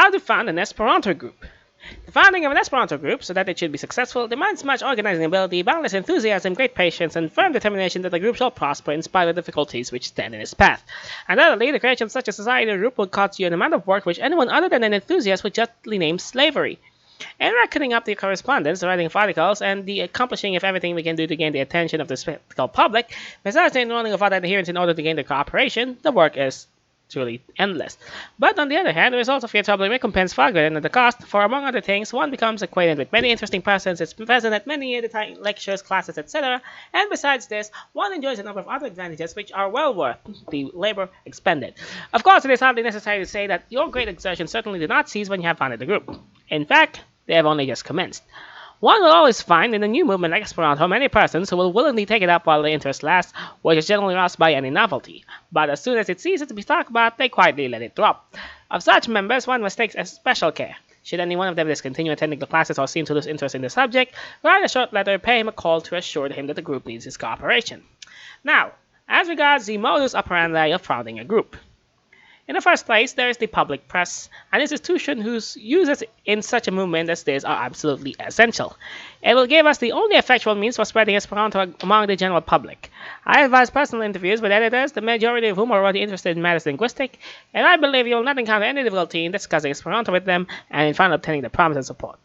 How to found an Esperanto group. The founding of an Esperanto group, so that it should be successful, demands much organizing ability, boundless enthusiasm, great patience, and firm determination that the group shall prosper in spite of the difficulties which stand in its path. Undoubtedly, the creation of such a society or group will cost you an amount of work which anyone other than an enthusiast would justly name slavery. In reckoning up the correspondence, the writing of articles, and the accomplishing of everything we can do to gain the attention of the spectacle public, besides the enrolling of other adherents in order to gain their cooperation, the work is truly endless. But on the other hand, the results of your troubling recompense far greater than the cost, for among other things, one becomes acquainted with many interesting persons, is present at many edifying lectures, classes, etc., and besides this, one enjoys a number of other advantages which are well worth the labor expended. Of course, it is hardly necessary to say that your great exertions certainly do not cease when you have founded the group. In fact, they have only just commenced. One will always find in a new movement like Esperanto many persons who will willingly take it up while the interest lasts, which is generally roused by any novelty. But as soon as it ceases to be talked about, they quietly let it drop. Of such members, one must take especial care. Should any one of them discontinue attending the classes or seem to lose interest in the subject, write a short letter, pay him a call to assure him that the group needs his cooperation. Now, as regards the modus operandi of founding a group. In the first place, there is the public press, an institution whose uses in such a movement as this are absolutely essential. It will give us the only effectual means for spreading Esperanto among the general public. I advise personal interviews with editors, the majority of whom are already interested in matters linguistic, and I believe you will not encounter any difficulty in discussing Esperanto with them and in finally obtaining the promised support.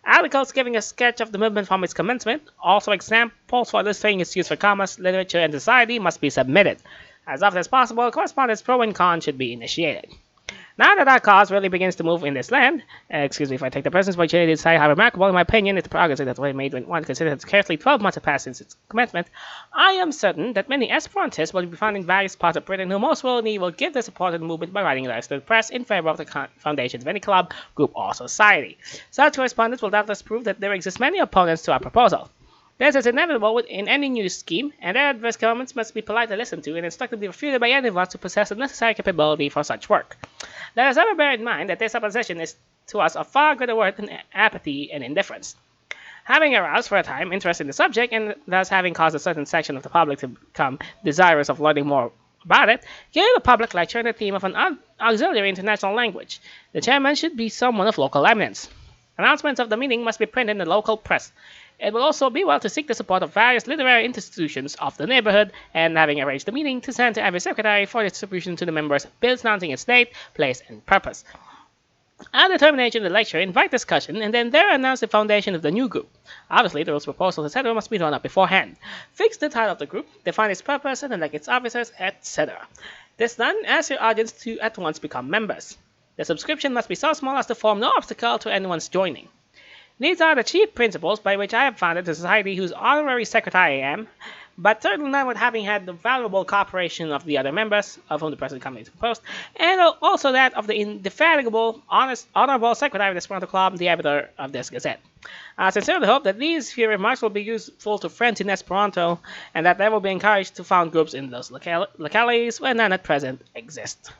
Articles giving a sketch of the movement from its commencement, also examples for illustrating its use for commerce, literature, and society, must be submitted. As often as possible, correspondence pro and con should be initiated. Now that our cause really begins to move in this land, excuse me if I take the present opportunity to decide how remarkable, in my opinion, is the progress that was made when one considers that scarcely 12 months have passed since its commencement, I am certain that many Esperantists will be found in various parts of Britain who most willingly will give their support to the movement by writing letters to the press in favor of the foundation of any club, group, or society. Such correspondence will doubtless prove that there exist many opponents to our proposal. This is inevitable in any new scheme, and their adverse comments must be politely listened to and instructively refuted by any of us who possess the necessary capability for such work. Let us ever bear in mind that this opposition is to us of far greater worth than apathy and indifference. Having aroused for a time interest in the subject, and thus having caused a certain section of the public to become desirous of learning more about it, give a public lecture on the theme of an auxiliary international language. The chairman should be someone of local eminence. Announcements of the meeting must be printed in the local press. It will also be well to seek the support of various literary institutions of the neighborhood, and having arranged the meeting, to send to every secretary for distribution to the members bills announcing its date, place, and purpose. At the termination of the lecture, invite discussion, and then there announce the foundation of the new group. Obviously, the rules, proposals, etc. must be drawn up beforehand. Fix the title of the group, define its purpose, and elect its officers, etc. This done, ask your audience to at once become members. The subscription must be so small as to form no obstacle to anyone's joining. These are the chief principles by which I have founded the society whose honorary secretary I am, but certainly not with having had the valuable cooperation of the other members, of whom the present company is composed, and also that of the indefatigable, honorable secretary of the Esperanto Club, the editor of this gazette. I sincerely hope that these few remarks will be useful to friends in Esperanto, and that they will be encouraged to found groups in those localities where none at present exist.